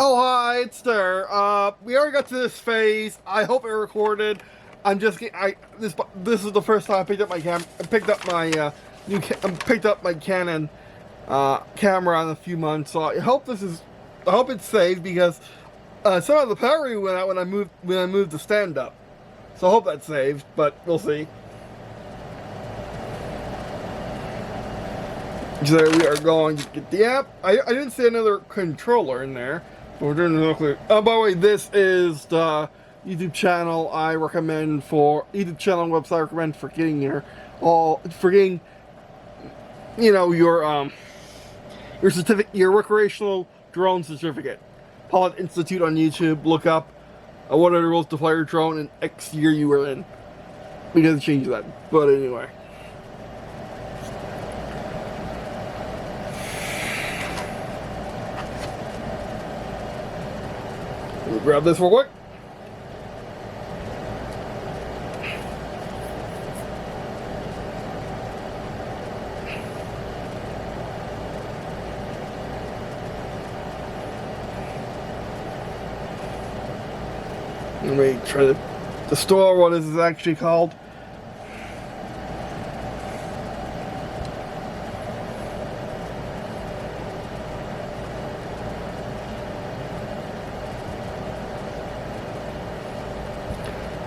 Oh hi, it's there. We already got to this phase. I hope it recorded. I'm just getting. This is the first time I picked up my picked up my picked up my Canon camera in a few months. So I hope I hope it's saved because some of the battery went out when I moved the stand up. So I hope that's saved, but we'll see. So we are going to get the app. I didn't see another controller in there. We're doing it real quick. Oh, by the way, this is the YouTube channel I recommend for website I recommend for getting your certificate, your recreational drone certificate. Pilot Institute on YouTube. Look up what are the rules to fly your drone in X year you were in. We gotta change that. But anyway. We'll grab this real quick. Let me try to store what this is actually called.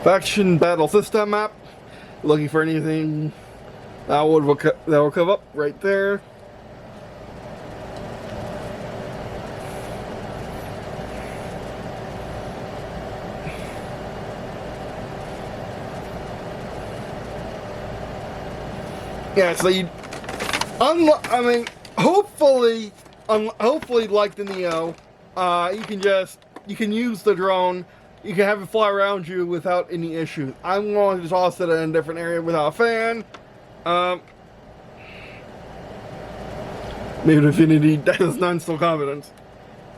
Faction Battle System map. Looking for anything that will come up right there. Yeah, so hopefully like the Neo, you can use the drone. You can have it fly around you without any issues. I'm going to toss it in a different area without a fan. Maybe Infinity does not instill confidence.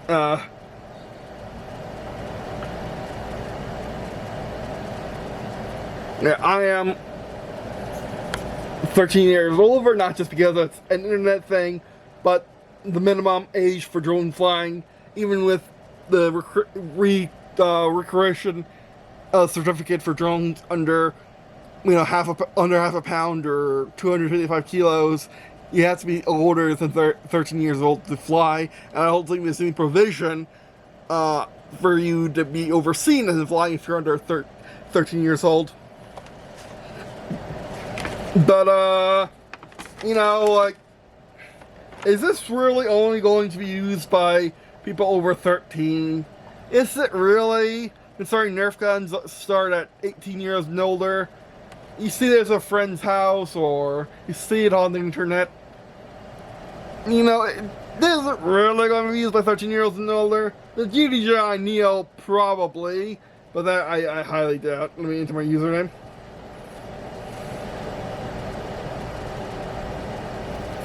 Yeah, I am 13 years older, not just because it's an internet thing, but the minimum age for drone flying, even with the recreation certificate for drones under half a pound or 255 kilos, you have to be older than 13 years old to fly. And I don't think there's any provision for you to be overseen as flying if you're under 13 years old. But is this really only going to be used by people over 13? Is it really? Considering Nerf guns start at 18 years and older. You see there's a friend's house or you see it on the internet. Is it really going to be used by 13-year-olds and older? The DJI Neo probably, but that I highly doubt. Let me enter my username.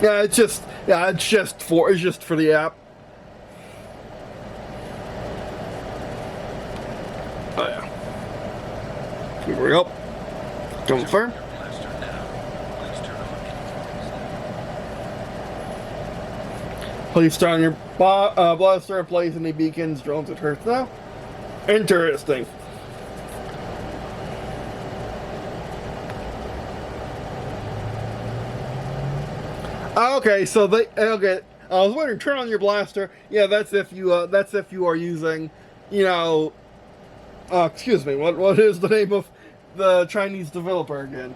Yeah, it's just for the app. Oh yeah. Here we go. Confirm. Please turn your blaster and place any beacons, drones, and hurts now. Interesting. Okay, so I was wondering, turn on your blaster. Yeah, that's if you are using, excuse me, what is the name of the Chinese developer again?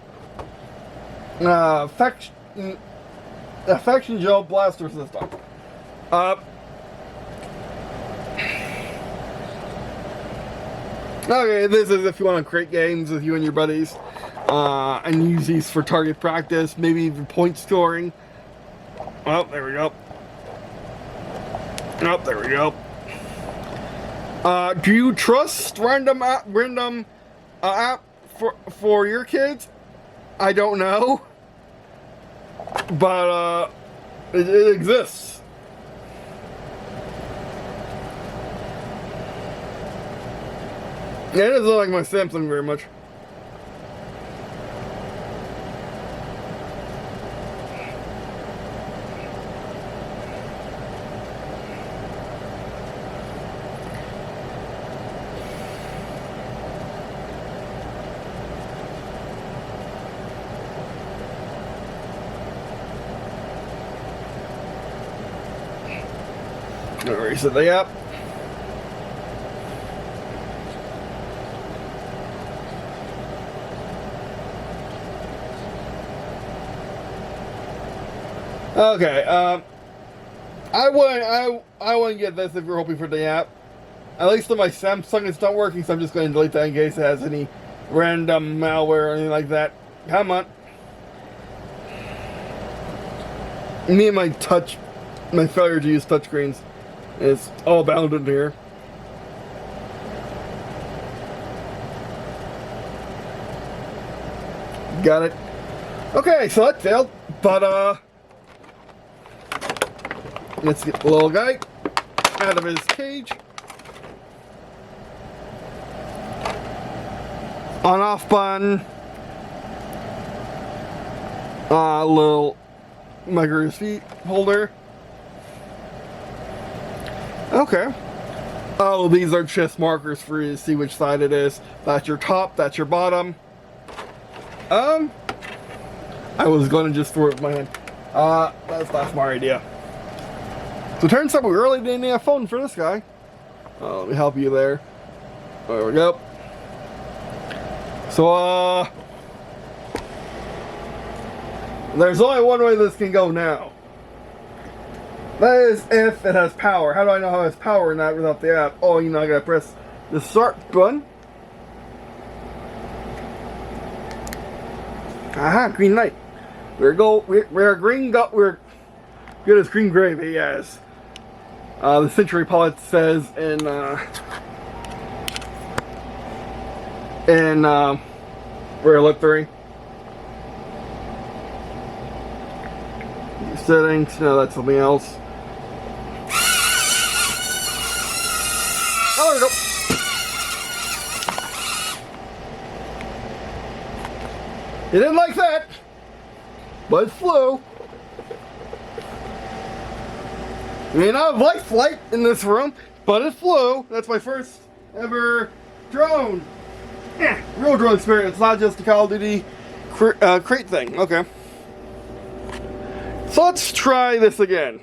Faction Gel Blaster System. Okay, this is if you want to create games with you and your buddies, and use these for target practice, maybe even point scoring. Oh, there we go. Oh, there we go. Do you trust random app for your kids? I don't know, but it exists. Yeah, it doesn't like my Samsung very much. Reset the app. Okay, I wouldn't get this if you're hoping for the app. At least on my Samsung it's not working, so I'm just going to delete that in case it has any random malware or anything like that. Come on. Me and my failure to use touchscreens is all bounded here. Got it. Okay, so that failed, but let's get the little guy out of his cage. On-off button. Little micro USB holder. Okay. Oh, these are just markers for you to see which side it is. That's your top, that's your bottom. I was going to just throw it with my hand. That's my idea. So it turns out we really didn't need a phone for this guy. Let me help you there. There we go. So, there's only one way this can go now. That is if it has power. How do I know how it has power or not without the app? Oh, you know, I gotta press the start button. Aha, green light. We're good as green gravy, yes. The Century Pilot says in Rare Look 3. Settings, no, that's something else. Oh, there we go. You didn't like that, but it flew. I mean, I have light flight in this room, but it flew. That's my first ever drone. Yeah, real drone experience, not just the Call of Duty crate thing. Okay. So let's try this again.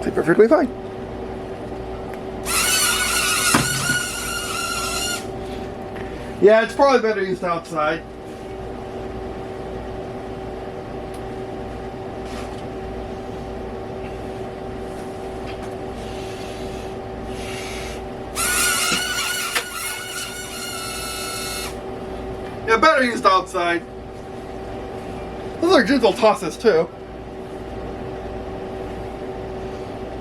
It's perfectly fine. Yeah, it's probably better used outside. Yeah, better used outside. Those are gentle tosses too.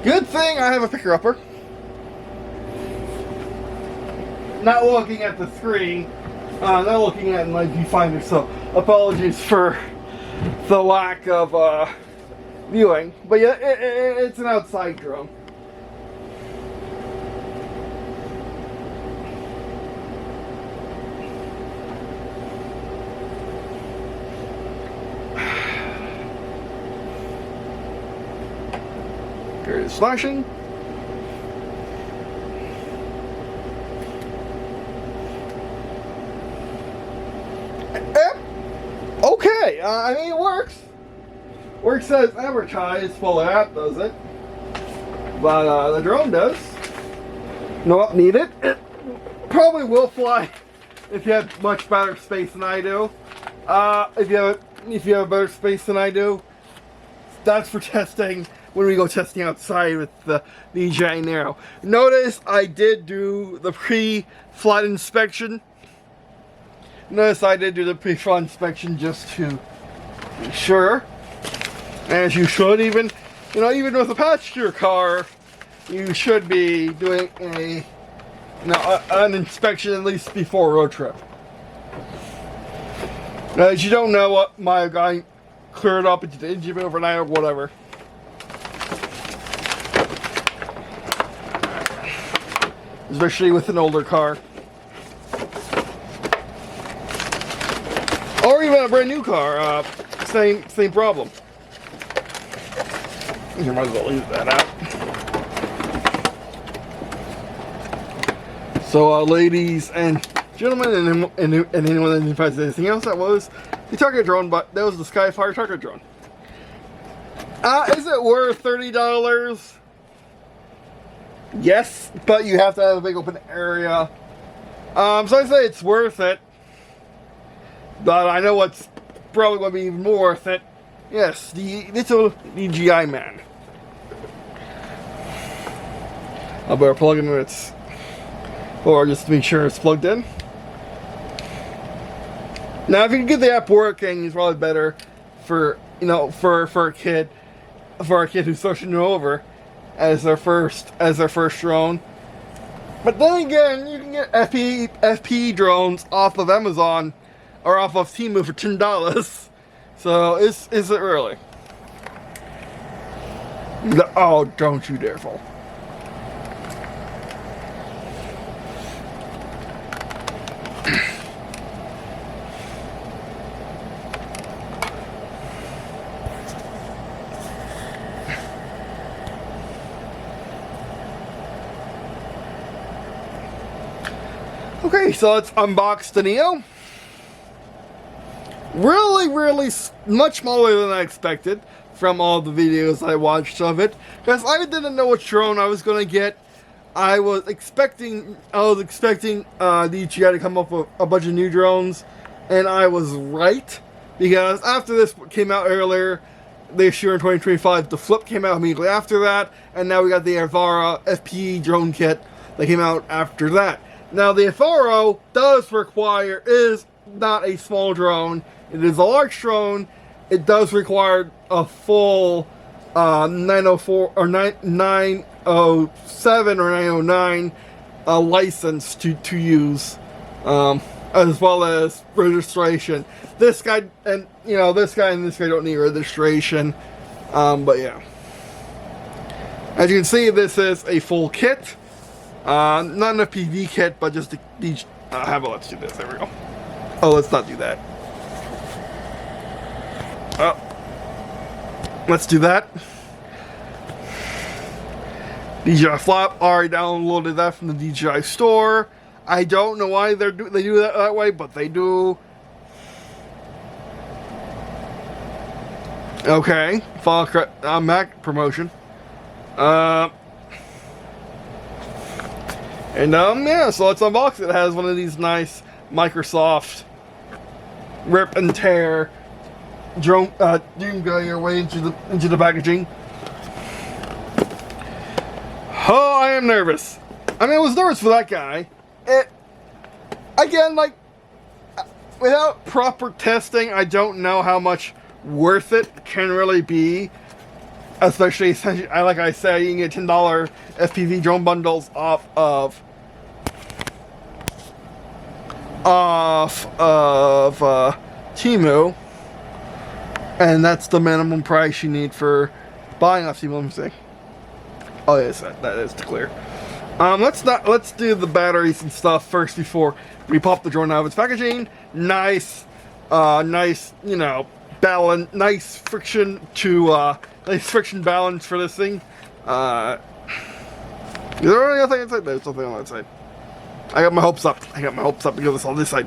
Good thing I have a picker-upper. Not looking at the screen, not looking at my viewfinder, so apologies for the lack of viewing. But yeah, it's an outside drone. There it is flashing. Okay, I mean it works. Works as advertised. Well, the app does it, but the drone does. Not needed. It probably will fly if you have much better space than I do. If you have better space than I do, that's for testing. When we go testing outside with the DJI Neo. Notice I did do the pre-flight inspection. Notice I did do the pre-flight inspection just to be sure. As you should, even with a passenger car, you should be doing an inspection at least before a road trip. As you don't know what my guy cleared up into the engine overnight or whatever. Especially with an older car. Or even a brand new car. Same problem. You might as well leave that out. So ladies and gentlemen, and anyone that finds anything else, that was the target drone, but that was the Skyfire target drone. Is it worth $30? Yes, but you have to have a big open area. So I say it's worth it. But I know what's probably going to be even more worth it. Yes, the little DJI man. I better plug in its, or just to make sure it's plugged in. Now, if you can get the app working, it's probably better for, you know, for a kid who's switching over as their first drone. But then again, you can get FPV drones off of Amazon or off of Temu for $10. So is it really? Oh, don't you dare fall. Okay, so let's unbox the Neo. Really much smaller than I expected from all the videos I watched of it, because I didn't know which drone I was going to get. I was expecting DJI to come up with a bunch of new drones, and I was right, because after this came out earlier this year in 2025, the Flip came out immediately after that, and now we got the Avara FPV drone kit that came out after that. Now, the Avaro is not a small drone. It is a large drone. It does require a full 904 or 907 or 909 license to use, as well as registration. This guy and this guy don't need registration. But yeah, as you can see, this is a full kit. Not an FPV kit, but just how about let's do this? There we go. Oh, let's not do that. Oh, let's do that. DJI Flop. Already downloaded that from the DJI store. I don't know why they do that way, but they do. Okay, follow Mac promotion. And yeah, so let's unbox it. It has one of these nice Microsoft rip and tear drone. You can go your way into the packaging. Oh, I am nervous. I mean, I was nervous for that guy. Again, like, without proper testing, I don't know how much worth it can really be. Especially, like I said, you can get $10 FPV drone bundles off of Temu, and that's the minimum price you need for buying off Temu. Let me see. Oh yes, that is clear. Let's do the batteries and stuff first before we pop the drone out of its packaging. Nice, nice, balance, nice friction balance for this thing. Is there anything inside? There's something on that side. I got my hopes up. Because it's on this side.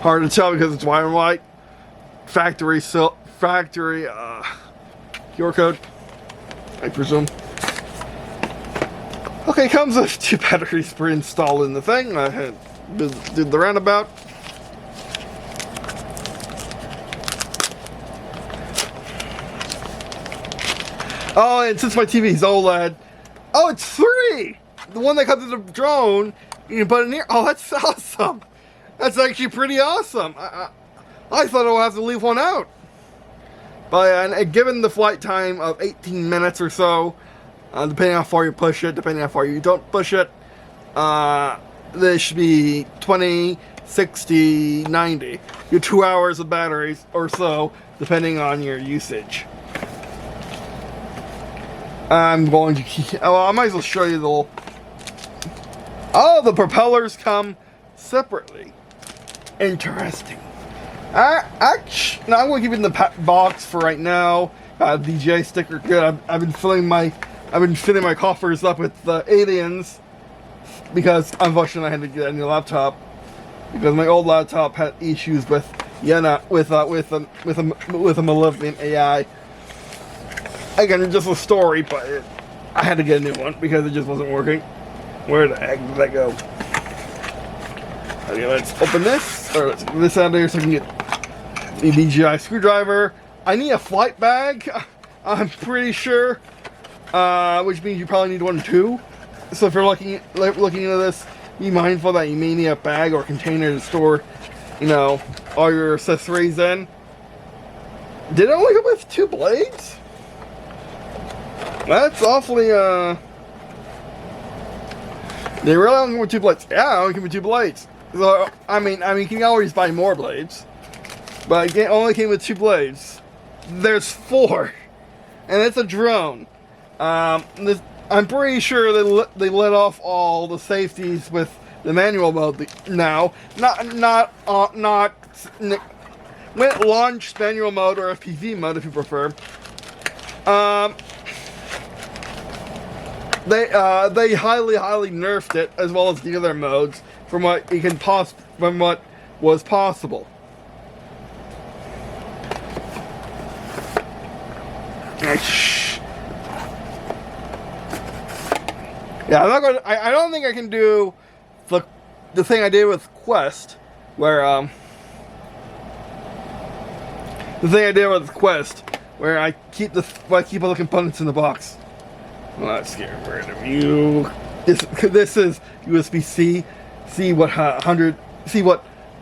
Hard to tell because it's white and white. Factory QR code, I presume. Okay, comes with 2 batteries pre-installed in the thing. I had did the roundabout. Oh, and since my TV is OLED, oh, it's free! The one that comes with the drone, you can put it in here. Oh, that's awesome! That's actually pretty awesome. I thought I would have to leave one out. But given the flight time of 18 minutes or so, depending on how far you push it, depending on how far you don't push it, this should be 20, 60, 90. Your 2 hours of batteries or so, depending on your usage. I'm going to keep... Oh, I might as well show you the... Oh, the propellers come separately. Interesting. Now I'm going to keep it in the box for right now. DJI sticker, good. I've been filling my coffers up with the aliens because unfortunately I had to get a new laptop. because my old laptop had issues with with a malevolent AI. Again, just a story, but I had to get a new one because it just wasn't working. Where the heck did that go? Okay, let's open this, or let's get this out of here so I can get the DJI screwdriver. I need a flight bag, I'm pretty sure, which means you probably need one too. So if you're looking into this, be mindful that you may need a bag or container to store, you know, all your accessories in. Did it only come with 2 blades? That's awfully, they really only come with 2 blades. Yeah, only come with 2 blades. So, I mean, you can always buy more blades. But it only came with 2 blades. There's 4. And it's a drone. I'm pretty sure they let off all the safeties with the manual mode now. Not when it launched manual mode or FPV mode if you prefer. They highly nerfed it as well as the other modes from what was possible. Yeah, I'm not gonna. I don't think I can do the thing I did with Quest, where I keep all the components in the box. Well, let's get rid of you. This is USB-C. See what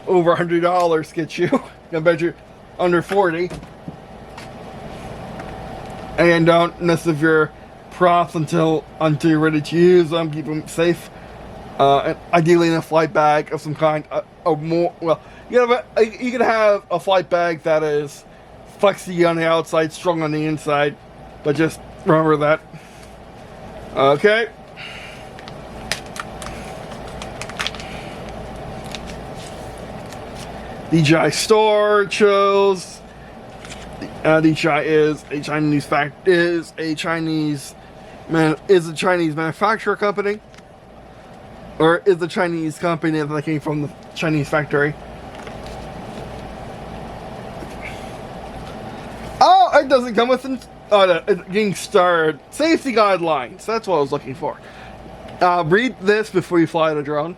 over $100 gets you. I bet you under 40. And don't mess with your props until you're ready to use them. Keep them safe. And ideally in a flight bag of some kind. Or more. Well, you can have a flight bag that is flexy on the outside, strong on the inside. But just remember that. Okay. DJI store chose. DJI is a Chinese manufacturer company, or is a Chinese company that came from the Chinese factory. Oh, it doesn't come with getting started. Safety guidelines. That's what I was looking for. Read this before you fly the drone.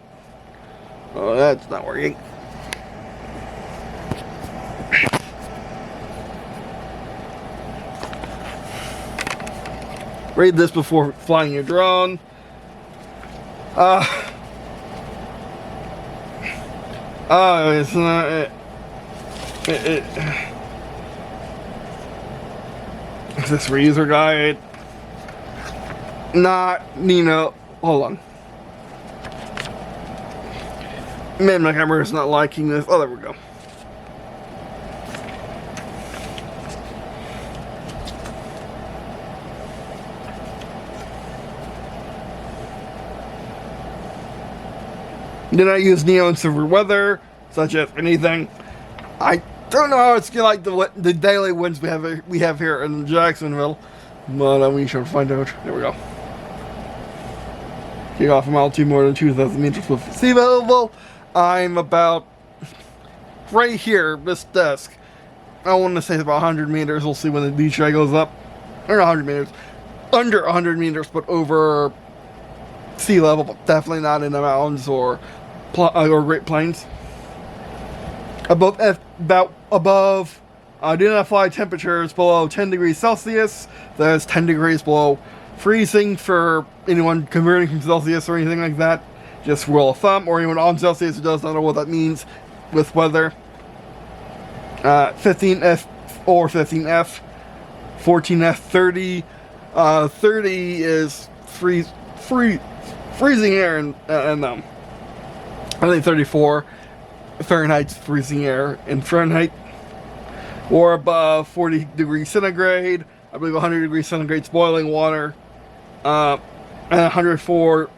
Oh, that's not working. Read this before flying your drone. It's not. Accessories guide. Not, hold on. Man, my camera is not liking this. Oh, there we go. Did I use Neo in severe weather, such as anything? I don't know how it's gonna like the daily winds we have here in Jacksonville, but we shall find out. There we go. Kick off from altitude more than 2,000 meters with sea level. I'm about right here, this desk. I want to say it's about 100 meters. We'll see when the DJI goes up. Or 100 meters. Under 100 meters, but over sea level, but definitely not in the mountains or Great Plains. Above do not fly temperatures below 10 degrees Celsius. That is 10 degrees below freezing for anyone converting from Celsius or anything like that. Just rule of thumb, or anyone on Celsius who does not know what that means with weather. 15F or 15F, 14F, 30. 30 is freezing air, and I think 34 Fahrenheit's freezing air in Fahrenheit, or above 40 degrees centigrade. I believe 100 degrees centigrade's boiling water, and 104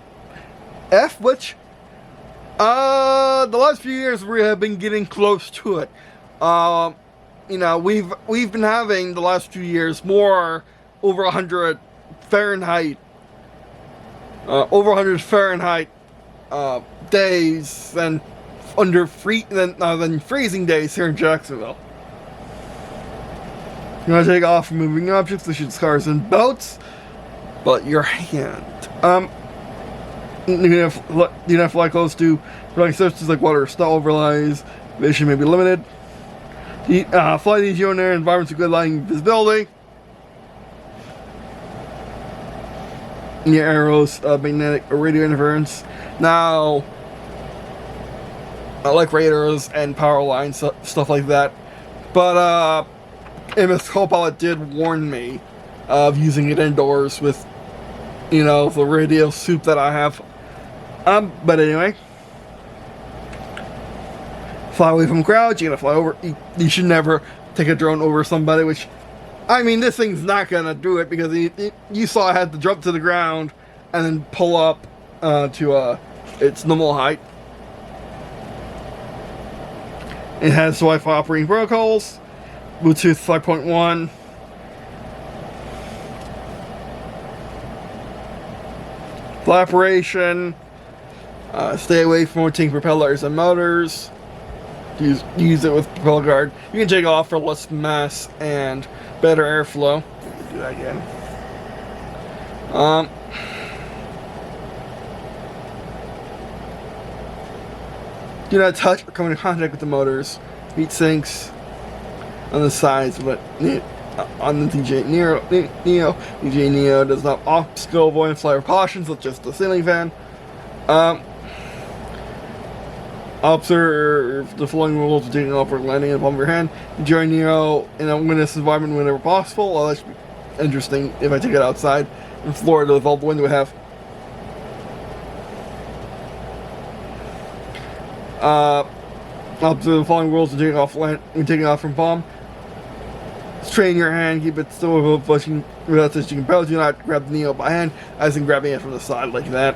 F, which the last few years we have been getting close to it. We've been having the last few years more over 100 Fahrenheit. Over 100 Fahrenheit days and under than freezing days here in Jacksonville. You want to take off from moving objects, such as cars and boats, but your hand. You have fly close to protecting surfaces like water or snow overlays. Vision may be limited. Fly these in air environments with good lighting visibility. Near arrows, magnetic or radio interference. Now, I like radars and power lines, stuff like that. But MS Copilot did warn me of using it indoors with, you know, the radio soup that I have. But anyway, fly away from crowds. You're gonna fly over. You should never take a drone over somebody. Which, I mean, this thing's not gonna do it because you saw I had to drop to the ground and then pull up to its normal height. It has Wi-Fi operating protocols, Bluetooth 5.1. Fly operation. Stay away from rotating propellers and motors. Use it with propeller guard. You can take it off for less mass and better airflow. Do that again. Do not touch or come into contact with the motors. Heat sinks on the sides, but on the DJI Neo, DJI Neo does not obstacle avoidance flight precautions, such as the ceiling fan. Observe the following rules of taking off or landing in the palm of your hand. DJI Neo in a windless environment whenever possible. Well, that's interesting if I take it outside. In Florida, with all the wind we have. Observe the following rules of taking off from palm. Straighten your hand, keep it still without touching propellers. Do not grab the Neo by hand, as in grabbing it from the side like that.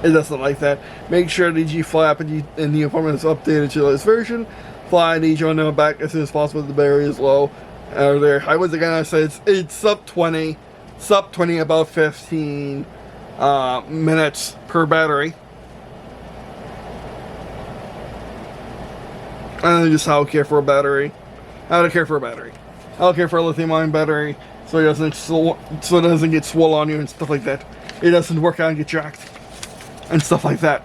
It doesn't like that. Make sure the DJI Fly app and Neo format is updated to the latest version. Fly DJI Neo back as soon as possible if the battery is low. I once again I said it's sub 20, about 15 minutes per battery. And just how I care for a battery. I don't care for a lithium-ion battery, so it doesn't get swollen on you and stuff like that. It doesn't work out and get jacked and stuff like that.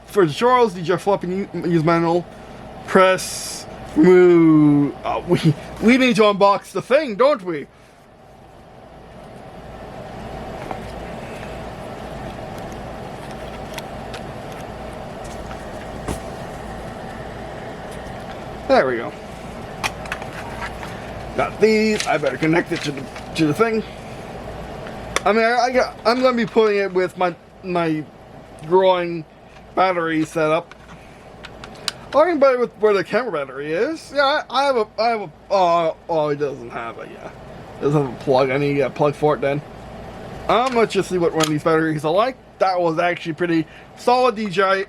For the tutorials, DJI flip and use manual. Press, remove. We need to unbox the thing, don't we? There we go. Got these. I better connect it to the thing. I mean, I'm going to be putting it with my growing battery setup. I can put it with where the camera battery is. Yeah, I have a. Oh, it doesn't have it. Yeah, it doesn't have a plug. I need a plug for it then. Let's just see what one of these batteries I like. That was actually pretty solid. DJI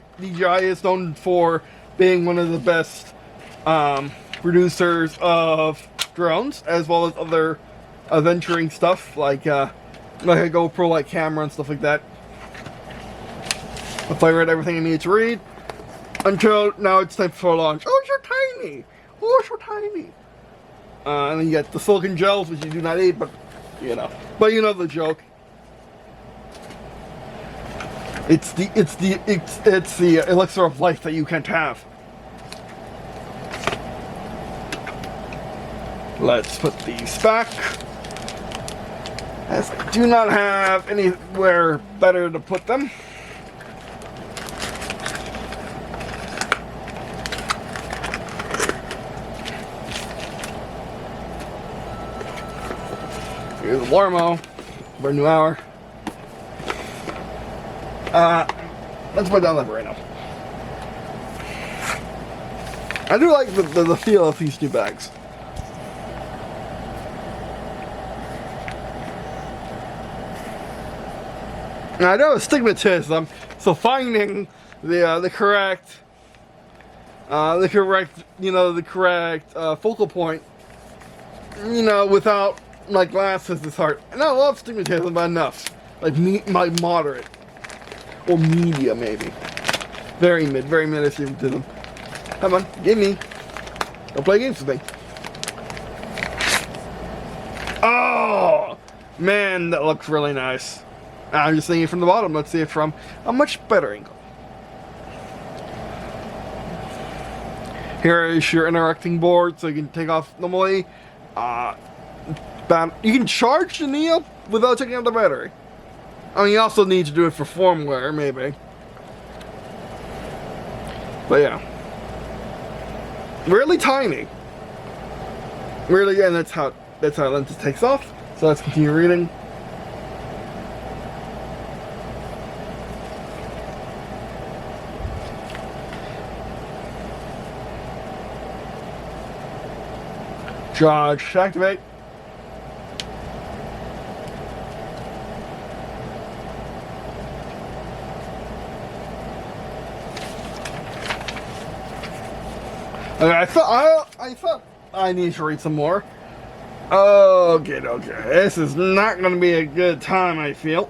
is known for being one of the best producers of drones, as well as other adventuring stuff like a GoPro like camera and stuff like that. If I read everything I need to read until now, it's time for launch. Oh, you're tiny. Oh, you're tiny. And then you get the silicone gels, which you do not eat, but you know the joke. It's the elixir of life that you can't have. Let's put these back, as I do not have anywhere better to put them. Here's Alarmo for a new hour. Let's put down that right now. I do like the feel of these two bags. Now, I know astigmatism, so finding the correct focal point, without my glasses is hard. And I love astigmatism, but enough, like moderate or media maybe. Very mid astigmatism. Come on, give me. Don't play games with me. Oh! Man, that looks really nice. I'm just thinking from the bottom. Let's see it from a much better angle. Here is your interacting board, so you can take off normally. You can charge the Neo without taking out the battery. I mean, you also need to do it for firmware, maybe. But yeah. Really tiny. Really, and that's how lenses takes off. So let's continue reading. Charge, activate. Okay, I thought I need to read some more. Okay. This is not going to be a good time, I feel.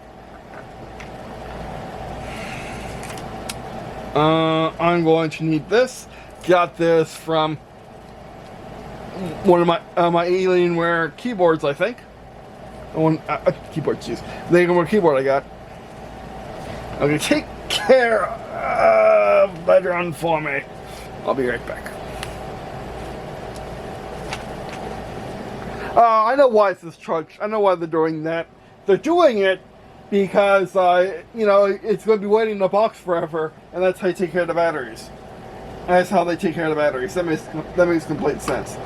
I'm going to need this. Got this from one of my Alienware keyboards, I think. Keyboards, jeez. The Alienware keyboard I got. Okay, take care of that run for me. I'll be right back. I know why it's this charge. I know why they're doing that. They're doing it because, you know, it's going to be waiting in the box forever, and that's how you take care of the batteries. That's how they take care of the batteries. That makes complete sense.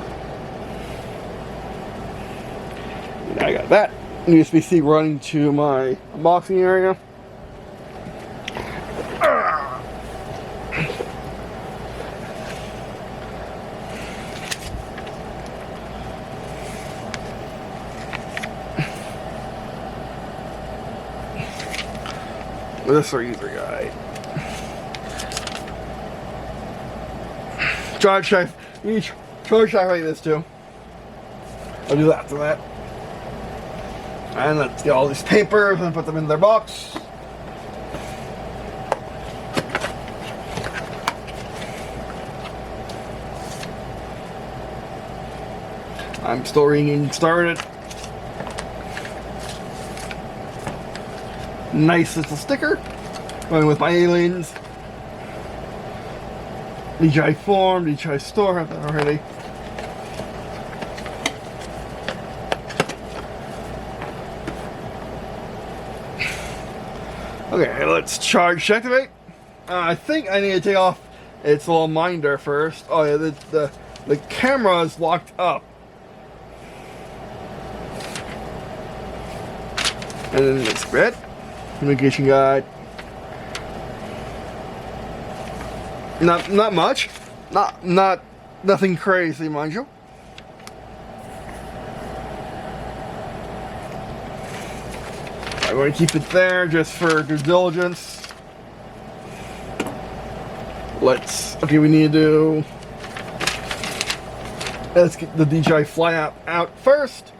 I got that USB-C running to my unboxing area. This is our user guide. Charge check. You need charge check like this too. I'll do that after that. And let's get all these papers and put them in their box. I'm still getting started. Nice little sticker. Going with my aliens. DJI Form, DJI Store, I have that already. Okay, let's charge activate. I think I need to take off its little minder first. Oh yeah, the camera is locked up. And then it's red. Communication guide. Not much. Nothing crazy, mind you. I'm going to keep it there just for due diligence. Okay, we need to let's get the DJI Fly app out first.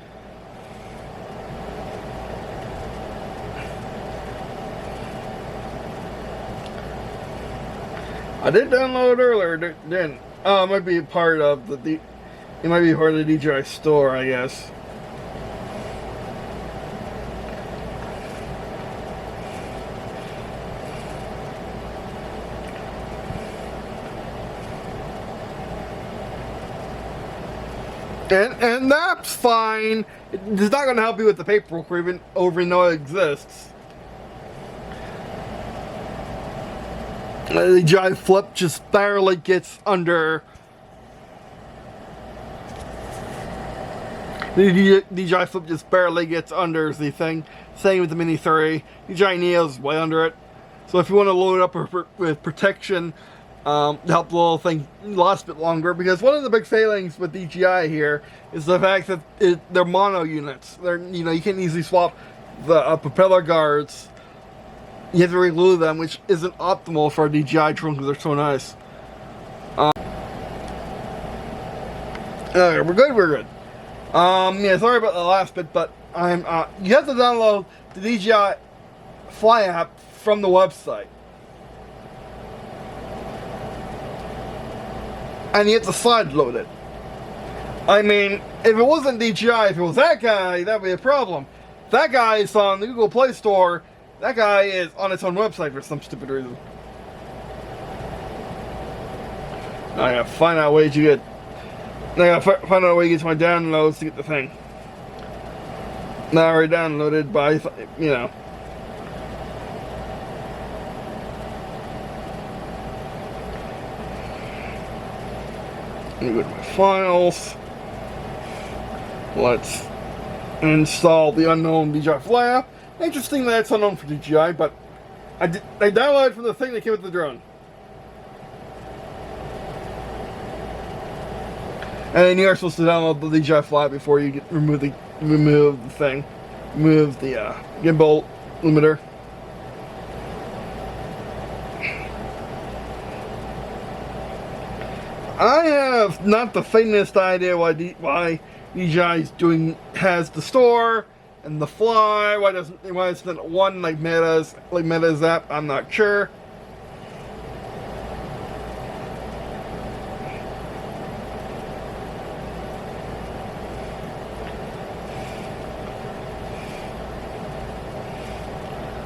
I did download it earlier, didn't? Oh, it might be part of it might be part of the DJI Store, I guess. And that's fine. It's not going to help you with the paperwork or even know it exists. The DJI Flip just barely gets under. The DJI Flip just barely gets under the thing. Same with the Mini 3. DJI Neo is way under it. So if you want to load it up with protection, to help the little thing last a bit longer, because one of the big failings with DJI here is the fact that they're mono units. You can't easily swap the propeller guards. You have to reglue them, which isn't optimal for a DJI drone because they're so nice. Okay, we're good. Yeah, sorry about the last bit, but you have to download the DJI Fly app from the website. and you have to side load it. I mean, if it wasn't DJI, if it was that guy, that'd be a problem. That guy is on the Google Play Store. That guy is on its own website for some stupid reason. I gotta find out ways you get. I gotta find out a way to get to my downloads to get the thing. Not already downloaded, but you know. Let me go to my files. Let's install the unknown DJI Fly app. Interesting that it's unknown for DJI, but I downloaded from the thing that came with the drone. And then you're supposed to download the DJI Fly before you remove the thing, remove the gimbal limiter. I have not the faintest idea why DJI has the store and the Fly. Why it's not one like Meta's app? I'm not sure.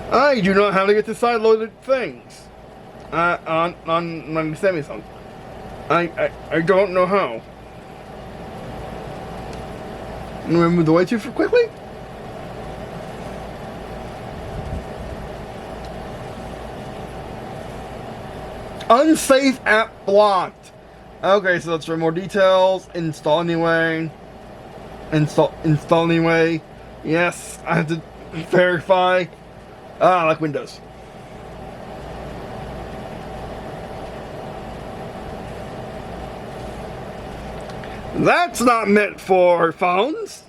I do not know how to get to side-loaded things on my Samsung. I don't know how. I'm gonna move the way too quickly. Unsafe app blocked. Okay, so let's for more details. Install anyway. Install anyway. Yes, I have to verify. Like Windows. That's not meant for phones.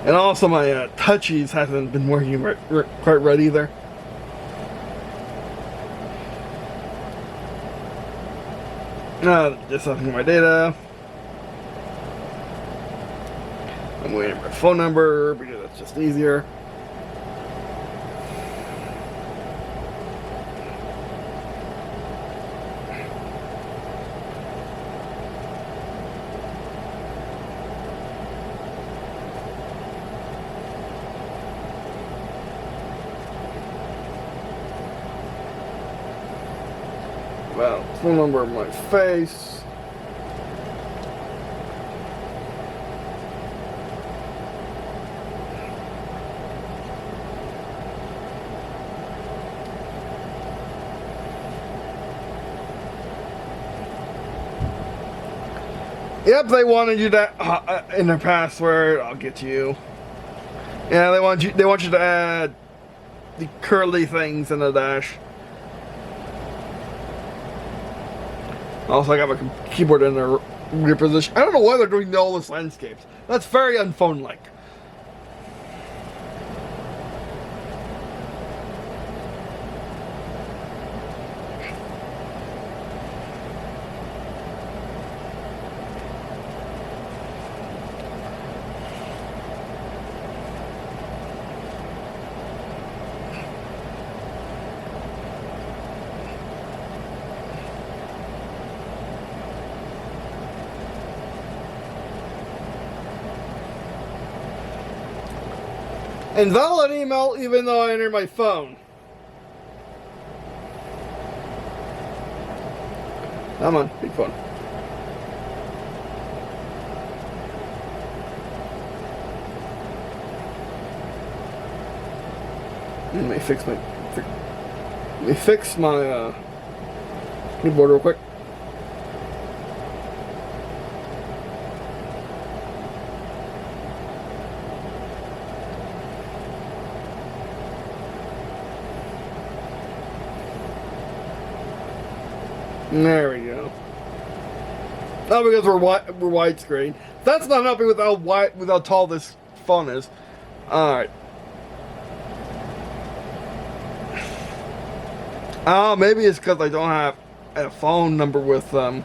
And also my touchies hasn't been working quite right either. Just looking at my data. I'm waiting for my phone number because that's just easier. Well, phone number of my face. Yep, they wanted you to in their password. I'll get you. Yeah, they want you to add the curly things in the dash. Also, I got my keyboard in a weird position. I don't know why they're doing all this landscapes. That's very unphone-like. Invalid email even though I entered my phone. Come on, big phone. Let me fix my keyboard real quick. There we go. Oh, because we're widescreen. That's not helping with how tall this phone is. Alright. Oh, maybe it's because I don't have a phone number with them.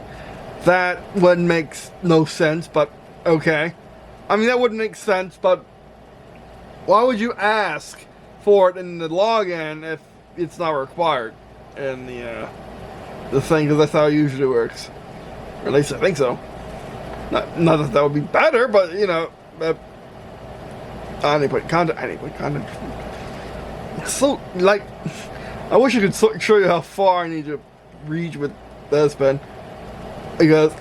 That one makes no sense, but okay. I mean, that wouldn't make sense, but Why would you ask for it in the login if it's not required in the thing? Because that's how it usually works. Or at least I think so. Not that that would be better, but you know, I need to put content. So like, I wish I could show you how far I need to reach with this pen, because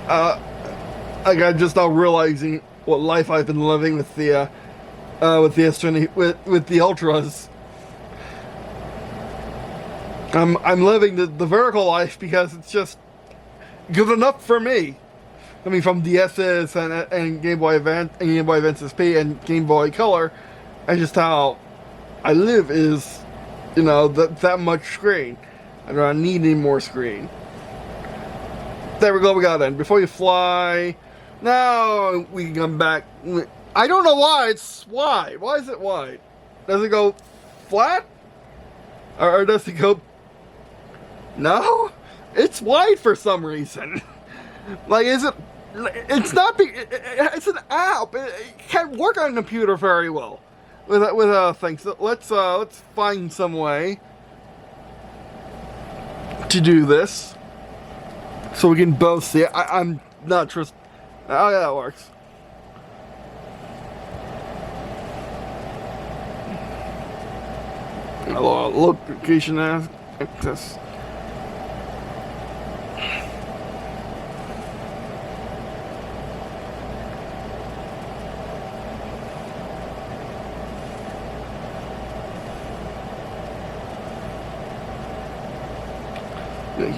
like I'm just now realizing what life I've been living with the S20 with the Ultras. I'm living the vertical life because it's just good enough for me. I mean, from DS's and Game Boy Advance and Game Boy Advance SP and Game Boy Color, and just how I live is, you know, that much screen. I don't need any more screen. There we go, we got it. Before you fly, now we can come back. I don't know why it's wide. Why is it wide? Does it go flat? Or does it go... No? It's wide for some reason. Like, is it... It's not... It's an app. It can't work on a computer very well with things. So let's find some way to do this so we can both see it. I'm not trust. Oh yeah, that works. Location access.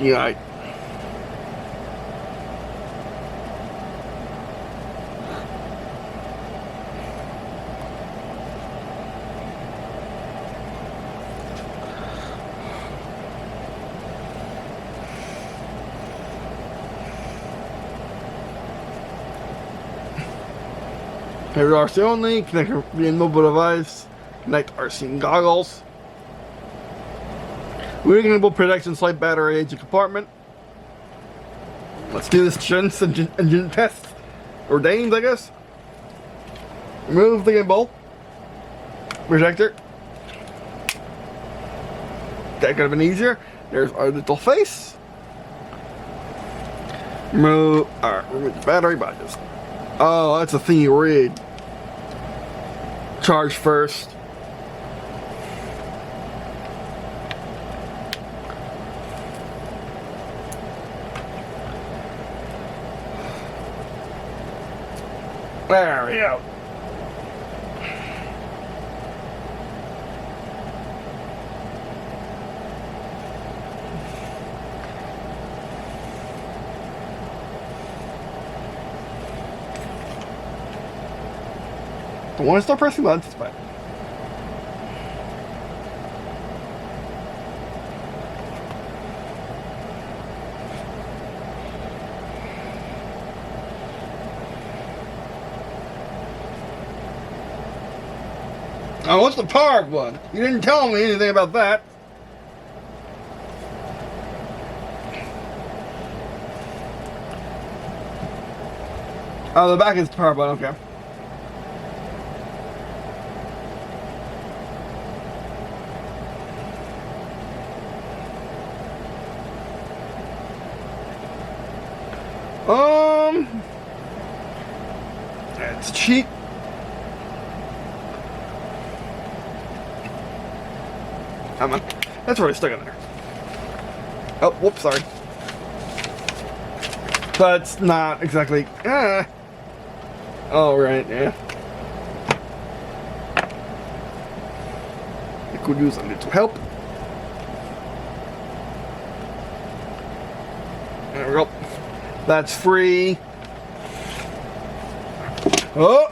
Yeah. Here we are, RC only. Connect your mobile device. Connect RC goggles. Reasonable protection, slight battery age compartment. Let's do this engine test. Ordained, I guess. Remove the gimbal. Projector. That could have been easier. There's our little face. Remove the battery by just. Oh, that's a thing you read. Charge first. There we go. Don't want to start pressing buttons, but oh, what's the powered one? You didn't tell me anything about that. Oh, the back is the power button, okay. It's cheap. Come on. That's already stuck in there. Oh, whoops, sorry. That's not exactly... Oh, right, yeah. I could use a little help. There we go. That's free. Oh!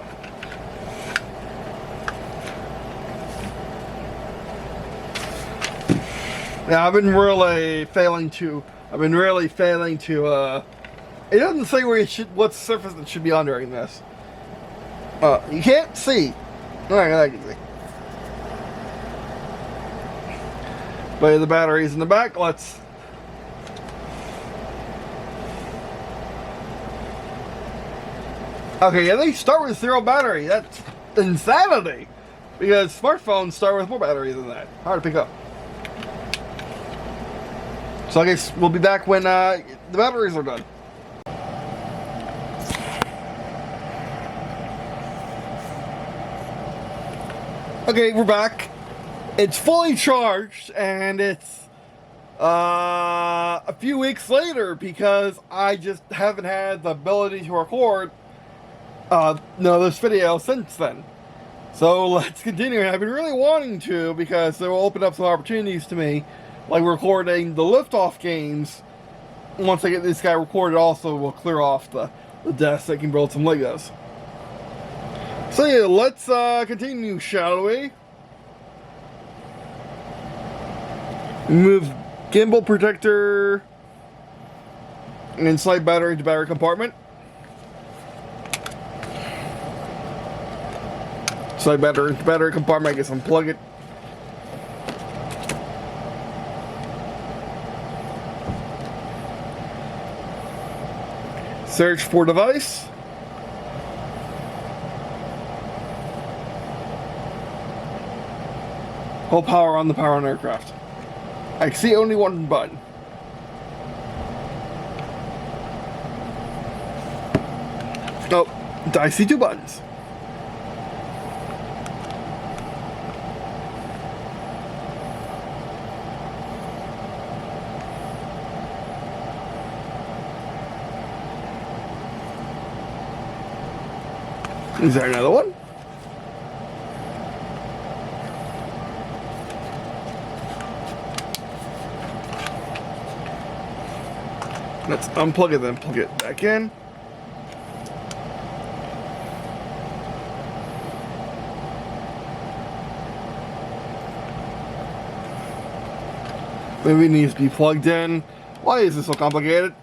Yeah, I've been really failing to. It doesn't say where you should, what surface it should be on during this. You can't see. Alright, I can see. But the battery's in the back. Let's. Okay, yeah, they start with 0 battery. That's insanity. Because smartphones start with more battery than that. Hard to pick up. So I guess we'll be back when the batteries are done. Okay, we're back. It's fully charged, and it's a few weeks later because I just haven't had the ability to record this video since then. So let's continue. I've been really wanting to because it will open up some opportunities to me, like recording the liftoff games. Once I get this guy recorded, also we'll clear off the desk so I can build some Legos. So yeah, let's continue, shall we? Move gimbal protector and slide battery into battery compartment. Slide battery into battery compartment. I guess unplug it. Search for device. Hold power on the power on aircraft. I see only one button. Oh, I see two buttons. Is there another one? Let's unplug it, then plug it back in. Maybe it needs to be plugged in. Why is this so complicated?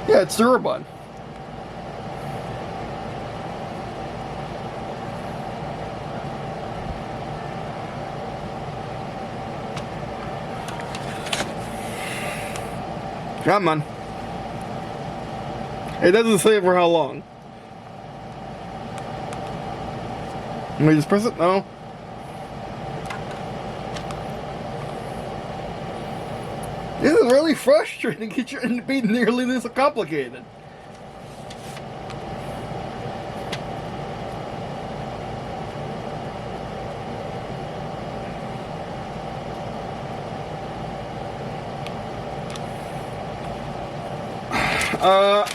Yeah, it's the button. Come on. It doesn't say for how long. Can we just press it? No. This is really frustrating. It shouldn't be nearly this complicated.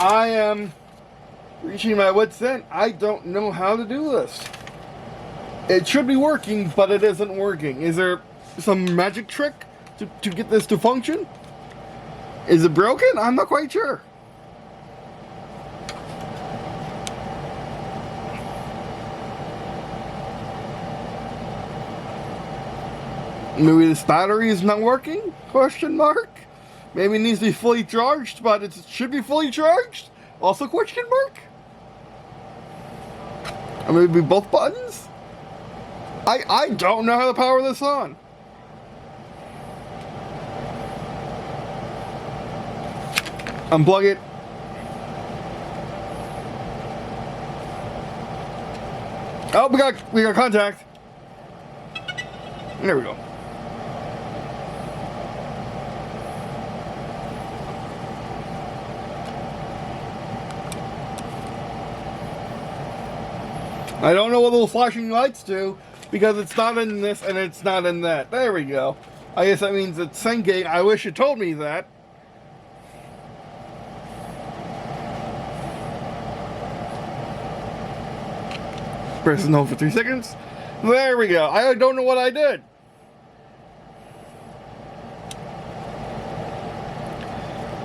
I am reaching my wit's end. I don't know how to do this. It should be working, but it isn't working. Is there some magic trick to get this to function? Is it broken? I'm not quite sure. Maybe this battery is not working? Question mark? Maybe it needs to be fully charged, but it should be fully charged? Also question mark? Or maybe both buttons? I don't know how to power this on. Unplug it. Oh, we got contact. There we go. I don't know what those flashing lights do because it's not in this and it's not in that. There we go. I guess that means it's syncing. I wish it told me that. Press no for 3 seconds. There we go. I don't know what I did.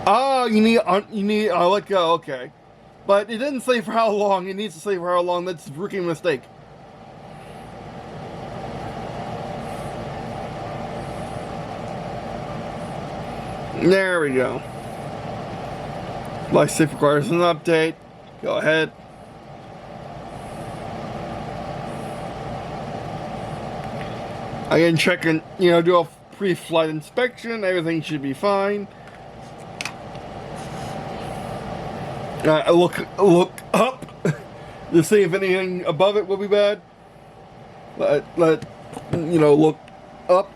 Oh, you need let go. Okay. But it didn't say for how long. It needs to say for how long. That's a freaking mistake. There we go. Life safe requires an update. Go ahead. Again, check and, you know, do a pre-flight inspection. Everything should be fine. Look up to see if anything above it will be bad. Let you know, look up.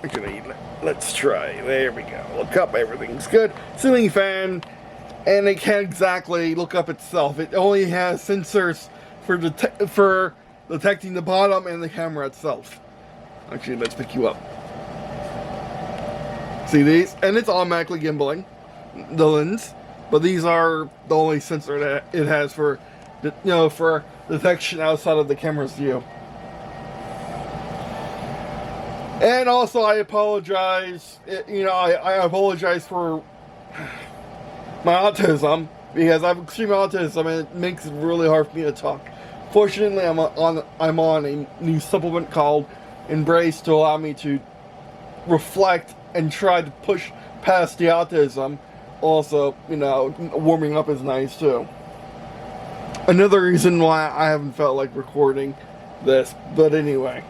Actually, let's try. There we go. Look up. Everything's good. Ceiling fan, and it can't exactly look up itself. It only has sensors for detecting the bottom and the camera itself. Actually, let's pick you up. See these? And it's automatically gimbaling the lens, but these are the only sensor that it has for, you know, for detection outside of the camera's view. And also, I apologize. You know, I apologize for my autism, because I have extreme autism and it makes it really hard for me to talk. Fortunately, I'm on a new supplement called Embrace to allow me to reflect and try to push past the autism. Also, you know, warming up is nice too. Another reason why I haven't felt like recording this, but anyway,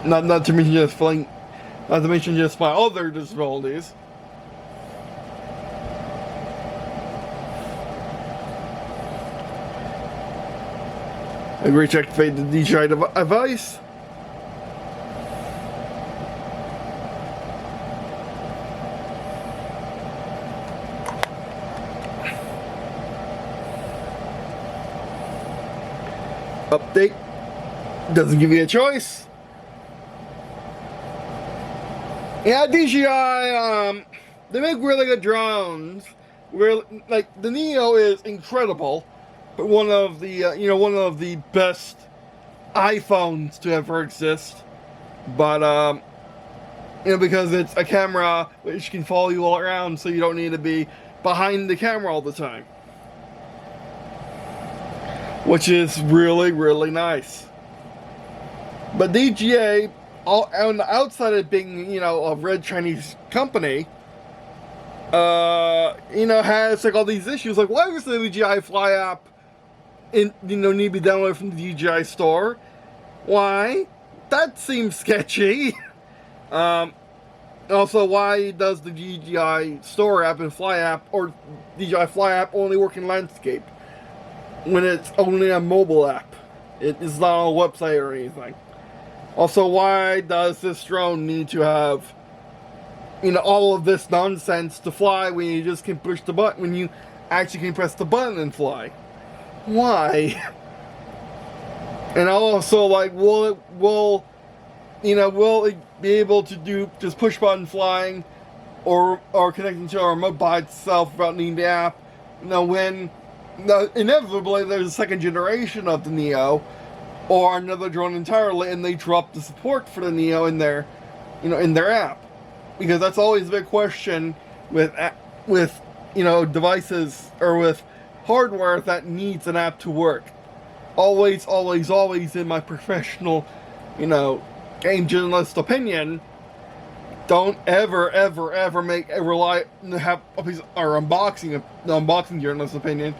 not to mention just my other disabilities. Agree to activate the DJI device. Update. Doesn't give you a choice. Yeah, DJI, they make really good drones. Like, the Neo is incredible, but one of the best iPhones to ever exist. But, you know, because it's a camera which can follow you all around, so you don't need to be behind the camera all the time. Which is really, really nice. But DJI, on the outside of being, you know, a red Chinese company, you know, has like all these issues. Like, why does the DJI Fly app, need to be downloaded from the DJI store? Why? That seems sketchy. Also, why does the DJI Store app and Fly app, or DJI Fly app, only work in landscape when it's only a mobile app? It is not on a website or anything. Also, why does this drone need to have, you know, all of this nonsense to fly when you just can push the button, when you actually can press the button and fly? Why? And also, like, will it be able to do just push button flying, or connecting to a remote by itself without needing the app? You know, when inevitably there's a second generation of the Neo, or another drone entirely, and they drop the support for the Neo in their app, because that's always a big question with you know, devices or with hardware that needs an app to work. Always, always, always, in my professional, you know, game journalist opinion, don't ever, ever, ever have a piece or unboxing journalist opinion.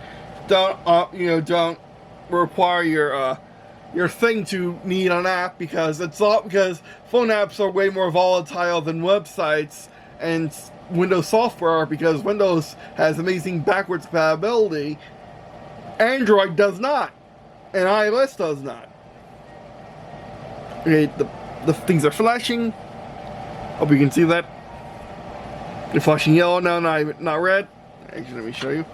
Don't require your thing to need an app, because phone apps are way more volatile than websites and Windows software, because Windows has amazing backwards compatibility. Android does not, and iOS does not. Okay, the things are flashing. Hope you can see that. They're flashing yellow now, not red. Actually, let me show you.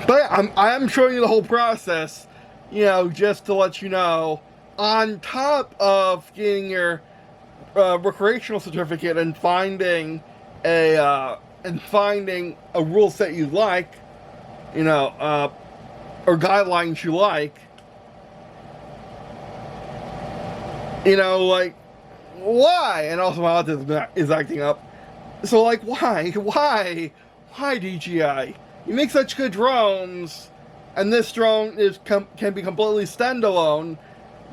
But I'm showing you the whole process, you know, just to let you know, on top of getting your recreational certificate and finding a rule set you like, you know, or guidelines you like, you know, like, why? And also my autism is acting up. So, like, why DJI? You make such good drones, and this drone can be completely standalone,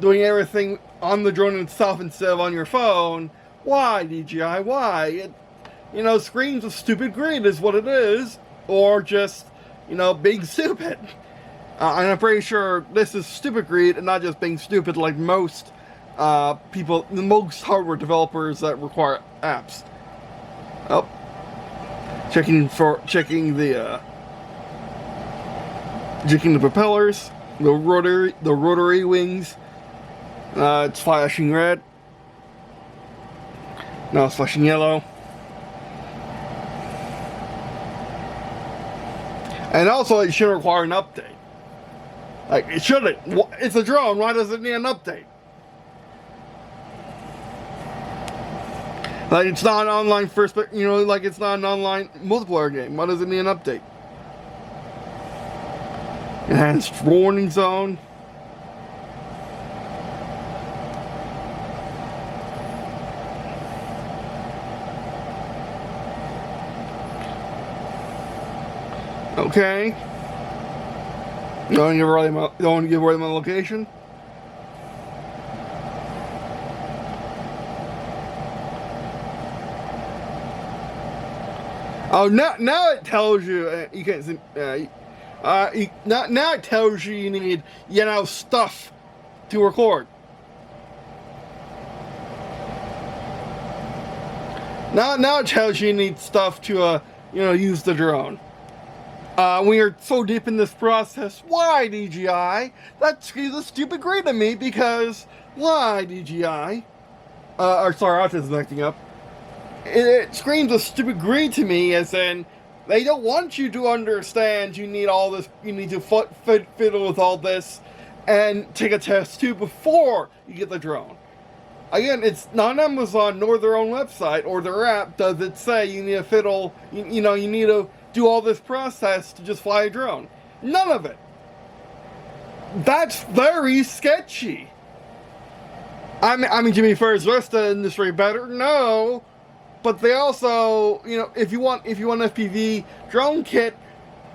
doing everything on the drone itself instead of on your phone. Why, DJI? Why? It, screams of stupid greed is what it is, or just, being stupid. And I'm pretty sure this is stupid greed and not just being stupid like most most hardware developers that require apps. Oh, checking the propellers, the rotary wings. It's flashing red. Now it's flashing yellow. And also, it should require an update. Like, it shouldn't. It's a drone. Why does it need an update? Like, it's not an online like it's not an online multiplayer game. Why does it need an update? Enhanced warning zone. Okay. Don't want to give away my location. Oh, now it tells you you can't see. Now it tells you need stuff to record. Now it tells you need stuff to use the drone. We are so deep in this process. Why, DJI? That screams a stupid greed to me, because why, DJI? Sorry, autism acting up. It screams a stupid greed to me, as in they don't want you to understand you need all this, you need to fiddle with all this and take a test too before you get the drone. Again, it's not Amazon nor their own website or their app does it say you need to fiddle, you need to do all this process to just fly a drone. None of it. That's very sketchy. I mean, to be fair, is the rest of the industry better? No. But they also, if you want FPV drone kit,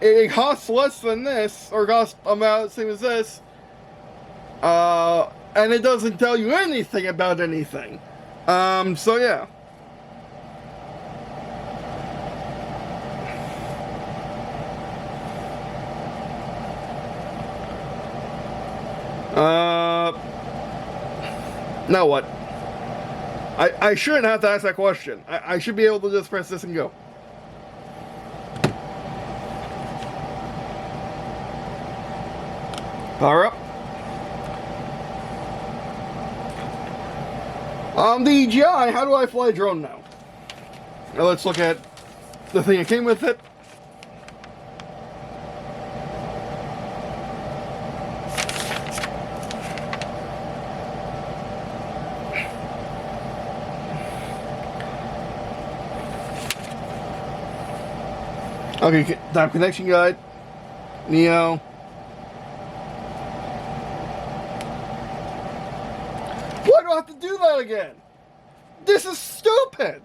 it costs less than this, or costs about the same as this. And it doesn't tell you anything about anything. So yeah. Now what? I shouldn't have to ask that question. I should be able to just press this and go. Power up. DJI, how do I fly a drone now? Now let's look at the thing that came with it. Okay, time connection guide, Neo. Why do I have to do that again? This is stupid.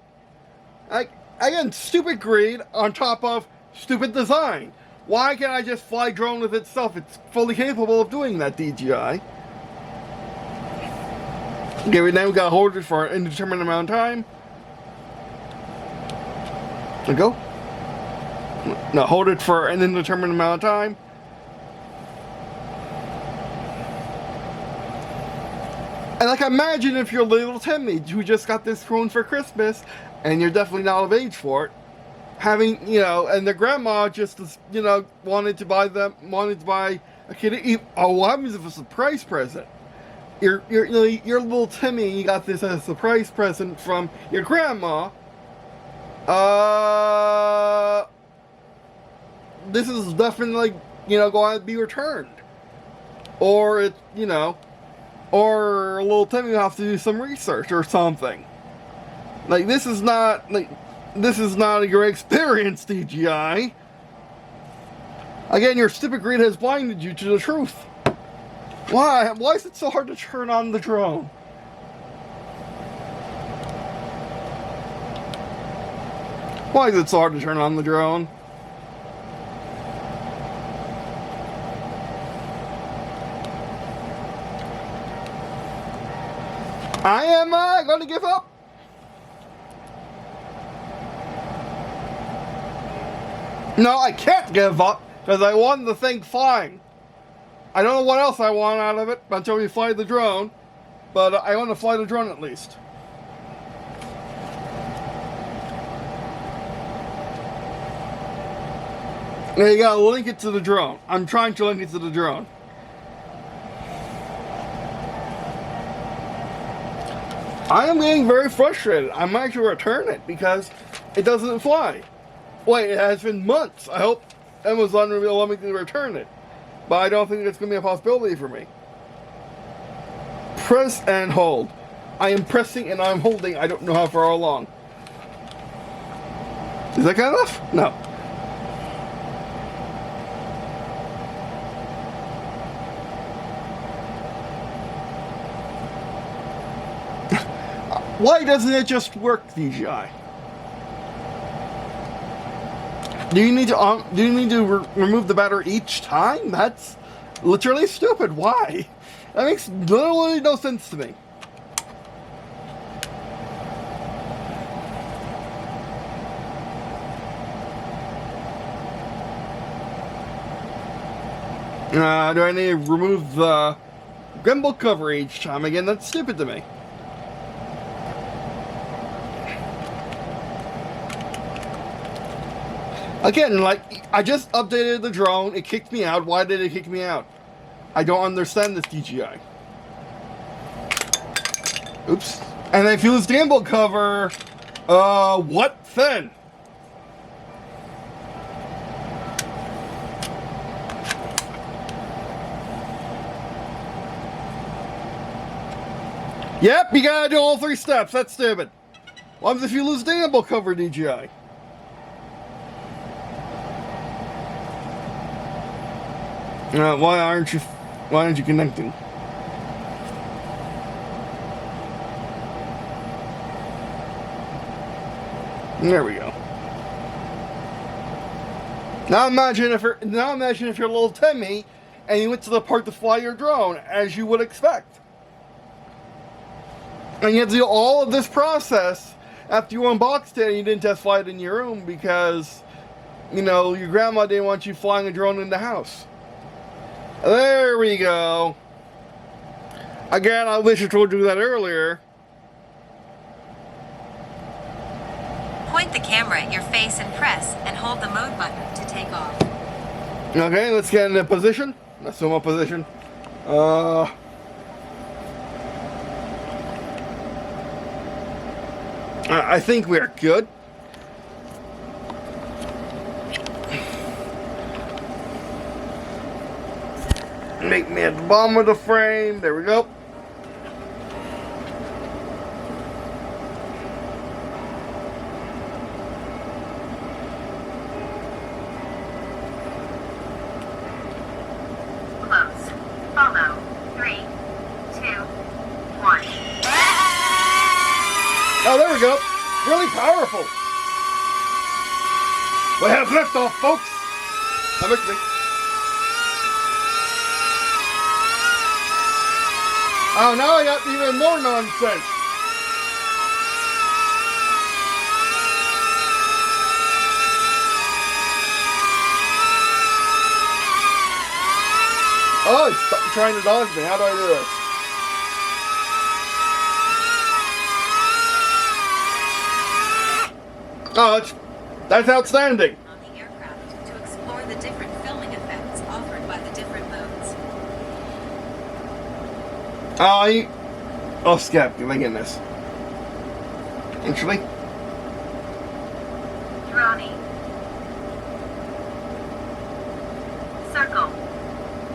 Again, stupid greed on top of stupid design. Why can't I just fly drone with itself? It's fully capable of doing that, DJI. Okay, right now we gotta hold it for an indeterminate amount of time. There we go. No, hold it for an indeterminate amount of time. And imagine if you're little Timmy who just got this drone for Christmas, and you're definitely not of age for it, having, and the grandma just, wanted to buy a kid. Oh, what happens if it's a surprise present? You're little Timmy, and you got this as a surprise present from your grandma. This is definitely, going to be returned. Or or little Timmy will have to do some research or something. This is not a great experience, DJI. Again, your stupid greed has blinded you to the truth. Why? Why is it so hard to turn on the drone? Why is it so hard to turn on the drone? Am I going to give up? No, I can't give up because I want the thing flying. I don't know what else I want out of it until we fly the drone, but I want to fly the drone at least. Now you gotta link it to the drone. I'm trying to link it to the drone. I am getting very frustrated. I might actually return it because it doesn't fly. Wait, it has been months. I hope Amazon will allow me to return it. But I don't think it's going to be a possibility for me. Press and hold. I am pressing and I'm holding. I don't know how far along. Is that good enough? No. Why doesn't it just work, DJI? Do you need to remove the battery each time? That's literally stupid. Why? That makes literally no sense to me. Do I need to remove the gimbal cover each time again? That's stupid to me. Again, like, I just updated the drone, it kicked me out. Why did it kick me out? I don't understand this DJI. Oops. And if you lose the gimbal cover, what then? Yep, you gotta do all 3 steps. That's stupid. What happens if you lose the gimbal cover, DJI? Why aren't you connecting? There we go. Now imagine if you're a little Timmy and you went to the park to fly your drone, as you would expect. And you have to do all of this process after you unboxed it and you didn't test fly it in your room because, you know, your grandma didn't want you flying a drone in the house. There we go. Again, I wish I told you that earlier. Point the camera at your face and press and hold the mode button to take off. Okay, let's get into position. Let's zoom up position. I think we're good. Make me at the bottom of the frame. There we go. Close. Follow. 3, 2, 1. Oh, there we go. Really powerful. We have liftoff, folks. That makes me. Oh, now I got even more nonsense. Oh, he's trying to dodge me. How do I do this? Oh, that's outstanding. On the aircraft to explore the different filming effects offered by the different modes. Oh, Scap, can I get this? Actually. Droney. Circle.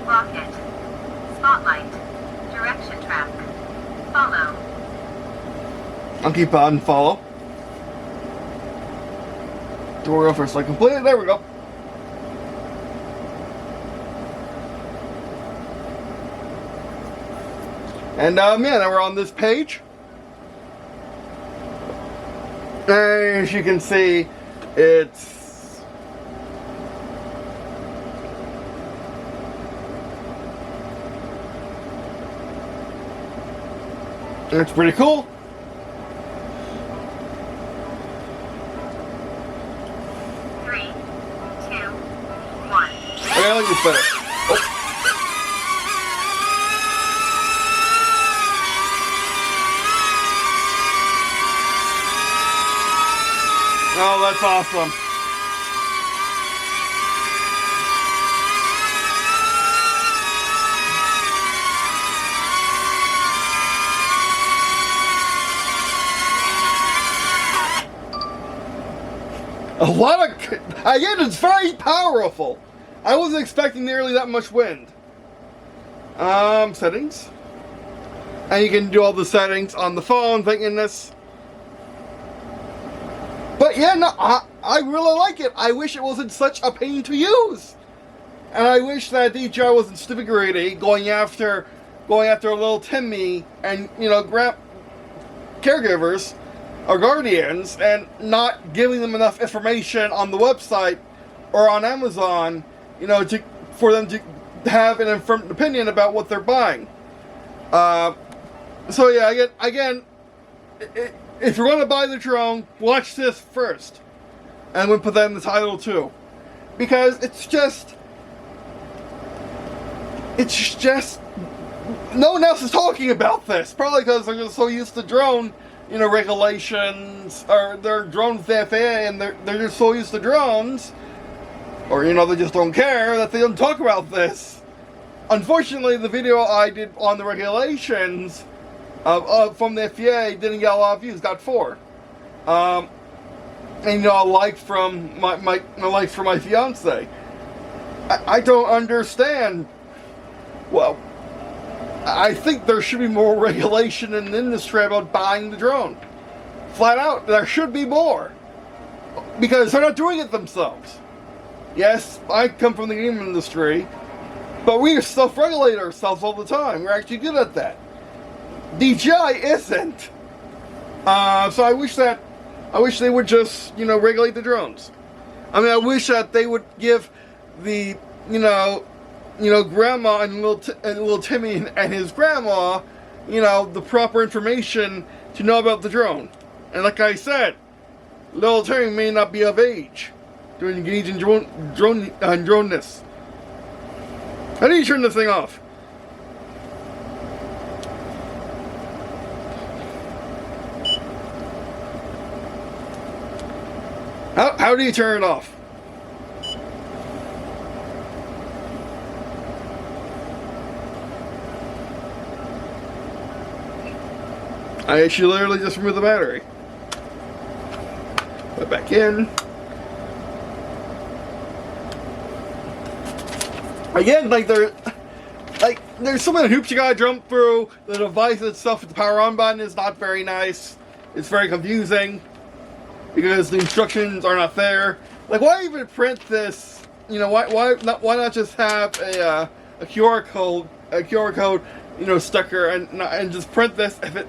Rocket. Spotlight. Direction track. Follow. I'll keep on follow. Tutorial first, like completed. There we go. And yeah, now we're on this page. And as you can see, it's pretty cool. I like this better. Oh, that's awesome. A lot of, again, it's very powerful. I wasn't expecting nearly that much wind. Settings. And you can do all the settings on the phone, thank goodness. But yeah, no, I really like it. I wish it wasn't such a pain to use. And I wish that DJI wasn't stupid greedy, going after little Timmy and, you know, caregivers or guardians, and not giving them enough information on the website or on Amazon, you know, for them to have an informed opinion about what they're buying. So yeah, again, if you're going to buy the drone, watch this first, and I'm going to put that in the title too, because it's just no one else is talking about this. Probably because they're just so used to drone, you know, regulations, or they're drone with the FAA, and they're just so used to drones, or, you know, they just don't care that they don't talk about this. Unfortunately, the video I did on the regulations from the FAA didn't get a lot of views, got 4. And, you know, a like from my fiance. I don't understand. Well, I think there should be more regulation in the industry about buying the drone. Flat out, there should be more. Because they're not doing it themselves. Yes, I come from the game industry, but we self-regulate ourselves all the time. We're actually good at that. DJI isn't. So I wish they would just, you know, regulate the drones. I mean, I wish that they would give the, you know, grandma and little Timmy and his grandma, you know, the proper information to know about the drone. And like I said, little Timmy may not be of age to engage in droneness. How do you turn this thing off? How do you turn it off? I actually literally just removed the battery. Put it back in. Again, there's so many hoops you gotta jump through. The device itself with the power on button is not very nice. It's very confusing because the instructions are not there. Like, why even print this? You know, why not just have a QR code, you know, sticker, and just print this if it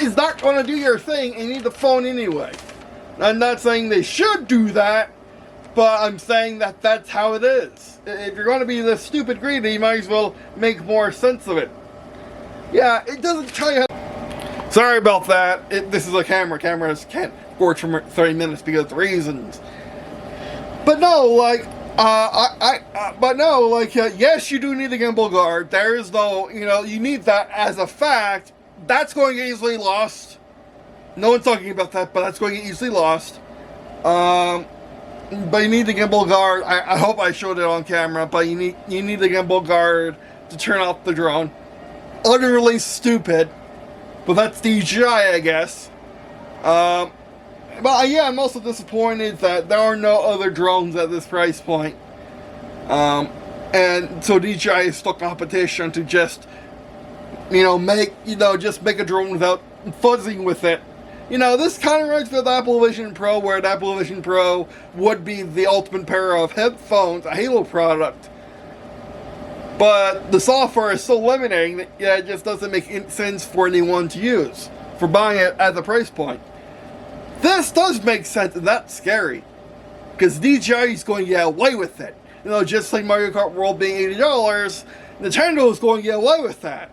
is not going to do your thing and you need the phone anyway. I'm not saying they should do that, but I'm saying that that's how it is. If you're going to be this stupid greedy, you might as well make more sense of it. Yeah, it doesn't tell you how. Sorry about that. This is a camera. Cameras can't record for 30 minutes because of the reasons. But no, like, yes, you do need the gimbal guard. There is no, you know, you need that as a fact. That's going to get easily lost. No one's talking about that, but that's going to get easily lost. But you need the gimbal guard. I hope I showed it on camera, but you need the gimbal guard to turn off the drone. Utterly stupid, but that's DJI, I guess. But yeah, I'm also disappointed that there are no other drones at this price point. And so DJI is stuck competition to just, you know, just make a drone without fuzzing with it. You know, this kind of reminds me of the Apple Vision Pro, where the Apple Vision Pro would be the ultimate pair of headphones, a Halo product. But the software is so limiting that, yeah, it just doesn't make sense for anyone to use, for buying it at the price point. This does make sense, and that's scary. Because DJI is going to get away with it. You know, just like Mario Kart World being $80, Nintendo is going to get away with that.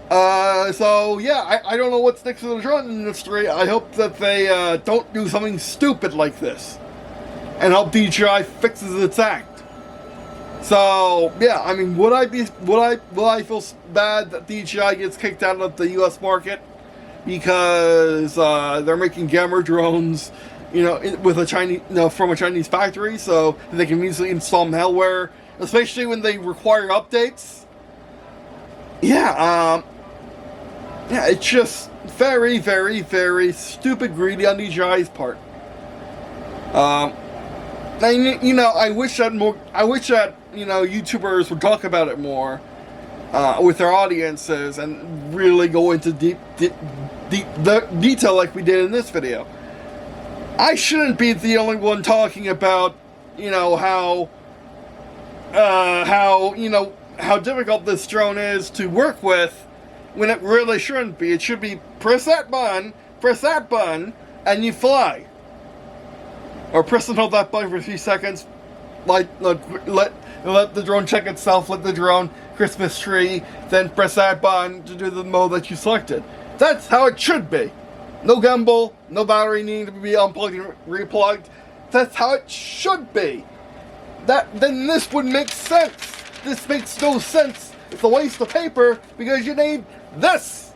So yeah, I don't know what's next to the drone industry. I hope that they don't do something stupid like this, and hope DJI fixes its act. So yeah, I mean, would I feel bad that DJI gets kicked out of the U.S. market because they're making gamma drones, with a Chinese, from a Chinese factory, so they can easily install malware, especially when they require updates. Yeah, it's just very, very, very stupid greedy on DJI's part. And, I wish that YouTubers would talk about it more with their audiences and really go into deep detail like we did in this video. I shouldn't be the only one talking about, how difficult this drone is to work with, when it really shouldn't be. It should be press that button, and you fly. Or press and hold that button for a few seconds, let the drone check itself, let the drone Christmas tree, then press that button to do the mode that you selected. That's how it should be. No gimbal, no battery needing to be unplugged and replugged. That's how it should be. Then this would make sense. This makes no sense. It's a waste of paper because you need this.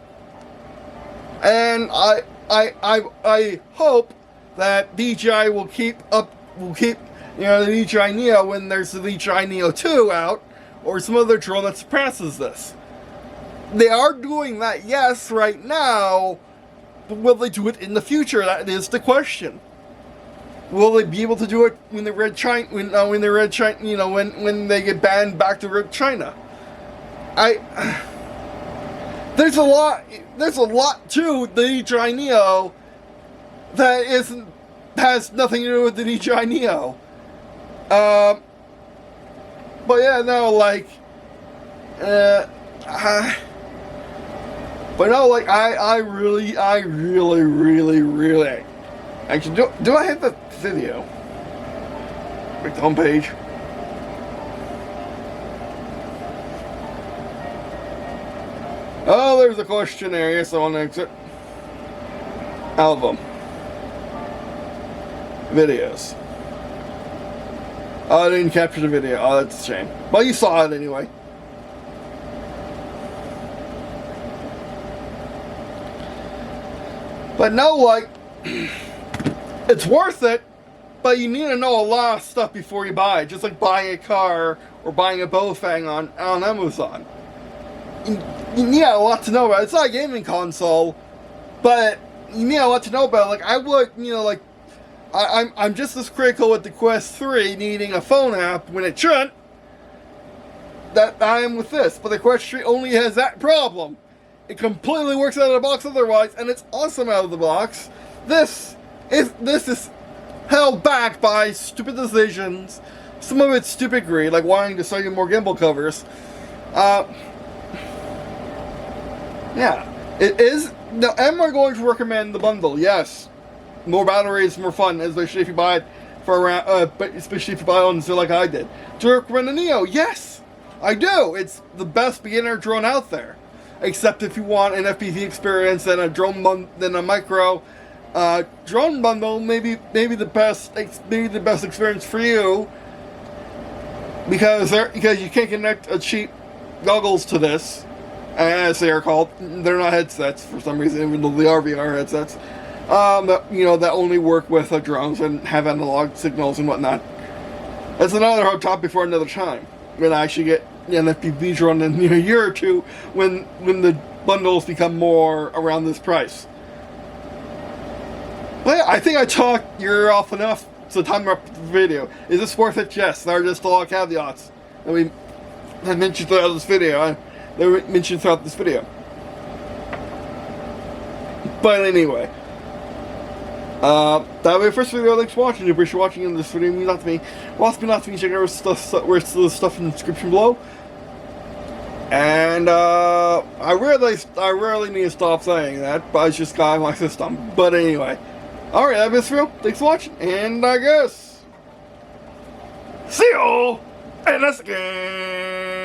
And I hope that DJI will keep the DJI Neo when there's the DJI Neo 2 out, or some other drone that surpasses this. They are doing that, yes, right now, but will they do it in the future? That is the question. Will they be able to do it when they Red China, when they get banned back to Red China? There's a lot to the DJI Neo that has nothing to do with the DJI Neo. But yeah, no, I really, actually, do I have the video? Like the homepage. Oh, there's a questionnaire. Yes, I want to exit. Album. Videos. Oh, I didn't capture the video. Oh, that's a shame. Well, you saw it anyway. But no, it's worth it, but you need to know a lot of stuff before you buy it. Just like buying a car or buying a Bofang on Amazon. You need a lot to know about it. It's not a gaming console, but you need a lot to know about it. I'm just as critical with the Quest 3 needing a phone app when it shouldn't that I am with this. But the Quest 3 only has that problem. It completely works out of the box otherwise, and it's awesome out of the box. This is held back by stupid decisions. Some of it's stupid greed, like wanting to sell you more gimbal covers. Yeah, it is. Now, am I going to recommend the bundle? Yes. More batteries, more fun, especially if you buy it especially if you buy it on sale like I did. Do I recommend the Neo? Yes, I do. It's the best beginner drone out there. Except if you want an FPV experience and a micro drone bundle, maybe the best experience for you, because you can't connect a cheap goggles to this, as they are called. They're not headsets for some reason, even though they are VR headsets. That only work with drones and have analog signals and whatnot. That's another hot topic for another time. When I actually get an FPV drone in a year or two, when the bundles become more around this price. But yeah, I think I talked your ear off enough. So time up the video. Is this worth it? Yes. There are just a lot of caveats that I mentioned throughout this video. But anyway. That'll be the first video. Thanks for watching. If you're watching in this video, means not to me. Well, it's not to me. Check out the stuff in the description below. And I rarely need to stop saying that, but it's just got my system. But anyway, alright, that's this video. Thanks for watching, and I guess see you in this game.